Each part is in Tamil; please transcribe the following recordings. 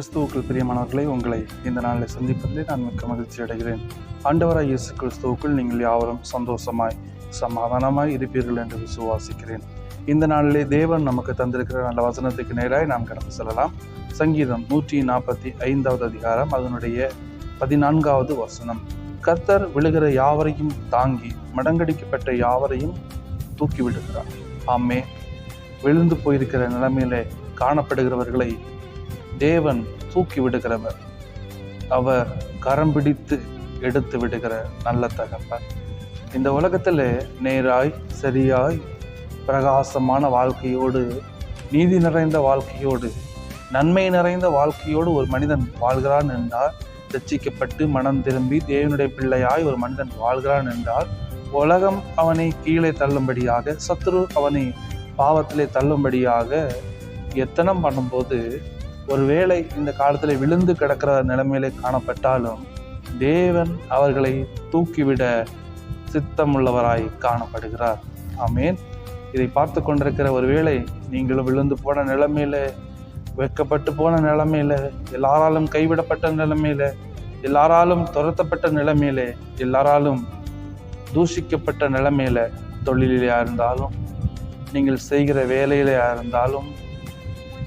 கிறிஸ்துவுக்குள் பிரியமானவர்களை, உங்களை இந்த நாளில் சந்திப்பதில் நான் மிக்க மகிழ்ச்சி அடைகிறேன். ஆண்டவராய் இயேசு கிறிஸ்துவுக்குள் நீங்கள் யாவரும் சந்தோஷமாய் சமாதானமாய் இருப்பீர்கள் என்று விசுவாசிக்கிறேன். இந்த நாளிலே தேவன் நமக்கு தந்திருக்கிற நல்ல வசனத்துக்கு நேராய் நாம் கடந்து செல்லலாம். சங்கீதம் 145 அதிகாரம், அதனுடைய 14வது வசனம். கர்த்தர் விழுகிற யாவரையும் தாங்கி மடங்கடிக்கப்பட்ட யாவரையும் தூக்கி விடுகிறார். ஆமே, விழுந்து போயிருக்கிற நிலைமையிலே காணப்படுகிறவர்களை தேவன் தூக்கி விடுகிறவர். அவர் கரம் பிடித்து எடுத்து விடுகிற நல்ல தகப்பன். இந்த உலகத்தில் நேராய் சரியாய் பிரகாசமான வாழ்க்கையோடு, நீதி நிறைந்த வாழ்க்கையோடு, நன்மை நிறைந்த வாழ்க்கையோடு ஒரு மனிதன் வாழ்கிறான் என்றால், ரட்சிக்கப்பட்டு மனம் திரும்பி தேவனுடைய பிள்ளையாய் ஒரு மனிதன் வாழ்கிறான் என்றால், உலகம் அவனை கீழே தள்ளும்படியாக, சத்துரு அவனை பாவத்திலே தள்ளும்படியாக எத்தனம் பண்ணும்போது, ஒருவேளை இந்த காலத்தில் விழுந்து கிடக்கிற நிலைமையிலே காணப்பட்டாலும் தேவன் அவர்களை தூக்கிவிட சித்தமுள்ளவராய் காணப்படுகிறார். ஆமேன். இதை பார்த்து கொண்டிருக்கிற ஒருவேளை நீங்களும் விழுந்து போன நிலைமையில, வெட்கப்பட்டு போன நிலைமையில, எல்லாராலும் கைவிடப்பட்ட நிலைமையில, எல்லாராலும் துரத்தப்பட்ட நிலைமையில, எல்லாராலும் தூஷிக்கப்பட்ட நிலைமையில, தொழிலையா இருந்தாலும், நீங்கள் செய்கிற வேலையிலையா இருந்தாலும்,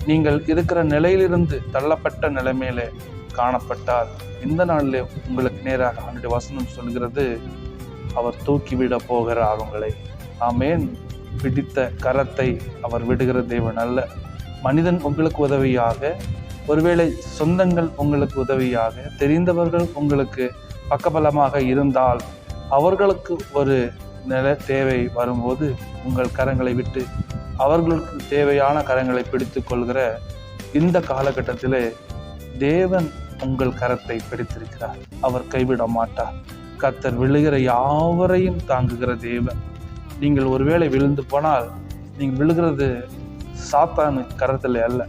நீங்கள் இருக்கிற நிலையிலிருந்து தள்ளப்பட்ட நிலைமையில காணப்பட்டால், இந்த நாளில் உங்களுக்கு நேராக அவனுடைய வசனம் சொல்கிறது, அவர் தூக்கிவிட போகிறார் உங்களை. ஆமேன். பிடித்த கரத்தை அவர் விடுகிற தேவன் அல்ல. மனிதன் உங்களுக்கு உதவியாக, ஒருவேளை சொந்தங்கள் உங்களுக்கு உதவியாக, தெரிந்தவர்கள் உங்களுக்கு பக்கபலமாக இருந்தால், அவர்களுக்கு ஒரு தேவை வரும்போது உங்கள் கரங்களை விட்டு அவர்களுக்கு தேவையான கரங்களை பிடித்து கொள்கிற இந்த காலகட்டத்திலே தேவன் உங்கள் கரத்தை பிடித்திருக்கிறார். அவர் கைவிட மாட்டார். கர்த்தர் விழுகிற யாவரையும் தாங்குகிற தேவன். நீங்கள் ஒருவேளை விழுந்து போனால், நீங்கள் விழுகிறது சாத்தானு கரத்தில் அல்ல,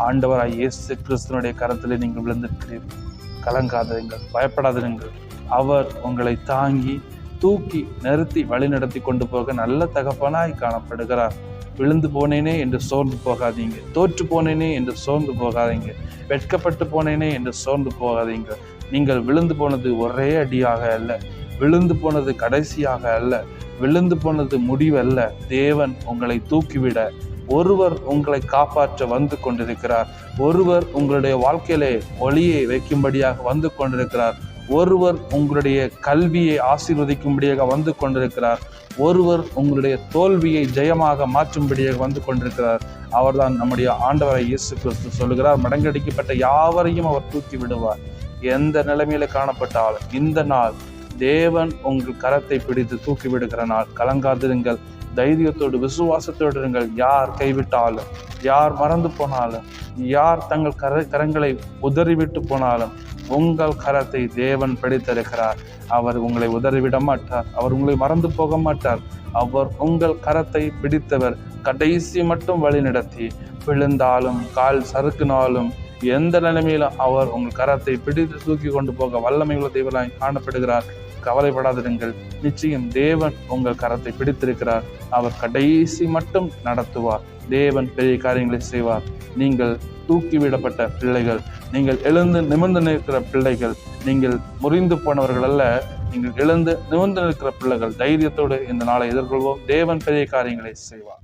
ஆண்டவராய் இயேசு கிறிஸ்துவனுடைய கரத்திலே நீங்கள் விழுந்திருக்கிறீர்கள். கலங்காதீர்கள், பயப்படாதீர்கள். அவர் உங்களை தாங்கி தூக்கி நிறுத்தி வழிநடத்தி கொண்டு போக நல்ல தகப்பனாய் காணப்படுகிறார். விழுந்து போனேனே என்று சோர்ந்து போகாதீங்க. தோற்று போனேனே என்று சோர்ந்து போகாதீங்க. வெட்கப்பட்டு போனேனே என்று சோர்ந்து போகாதீங்க. நீங்கள் விழுந்து போனது ஒரே அடியாக அல்ல, விழுந்து போனது கடைசியாக அல்ல, விழுந்து போனது முடிவல்ல. தேவன் உங்களை தூக்கிவிட ஒருவர் உங்களை காப்பாற்ற வந்து கொண்டிருக்கிறார். ஒருவர் உங்களுடைய வாழ்க்கையிலே ஒளியை வைக்கும்படியாக வந்து கொண்டிருக்கிறார். ஒருவர் உங்களுடைய கல்வியை ஆசீர்வதிக்கும்படியாக வந்து கொண்டிருக்கிறார். ஒருவர் உங்களுடைய தோல்வியை ஜெயமாக மாற்றும்படியாக வந்து கொண்டிருக்கிறார். அவர்தான் நம்முடைய ஆண்டவராய் இயேசு கிறிஸ்து சொல்லுகிறார், மடங்கடிக்கப்பட்ட யாவரையும் அவர் தூக்கி விடுவார். எந்த நிலைமையில காணப்பட்டாலும் இந்த நாள் தேவன் உங்கள் கரத்தை பிடித்து தூக்கி விடுகிற நாள். கலங்காதிருங்கள், தைரியத்தோடு விசுவாசத்தோடு இருங்கள். யார் கைவிட்டாலும், யார் மறந்து போனாலும், யார் தங்கள் கரங்களை உதறிவிட்டு போனாலும், உங்கள் கரத்தை தேவன் பிடித்திருக்கிறார். அவர் உங்களை உதறிவிட மாட்டார். அவர் உங்களை மறந்து போக மாட்டார். அவர் உங்கள் கரத்தை பிடித்தவர். கடைசி மட்டும் வழி நடத்தி, விழுந்தாலும் கால் சறுக்கினாலும் எந்த நிலைமையிலும் அவர் உங்கள் கரத்தை பிடித்து தூக்கி கொண்டு போக வல்லமையுள்ள தேவனாய் காணப்படுகிறார். கவலைப்படாதிருங்கள். நிச்சயம் தேவன் உங்கள் கரத்தை பிடித்திருக்கிறார். அவர் கடைசி மட்டும் நடத்துவார். தேவன் பெரிய காரியங்களை செய்வார். நீங்கள் தூக்கிவிடப்பட்ட பிள்ளைகள், நீங்கள் எழுந்து நிமிர்ந்து நிற்கிற பிள்ளைகள், நீங்கள் முறிந்து போனவர்கள் அல்ல, நீங்கள் எழுந்து நிமிர்ந்து நிற்கிற பிள்ளைகள். தைரியத்தோடு இந்த நாளை எதிர்கொள்வோம். தேவன் பெரிய காரியங்களை செய்வார்.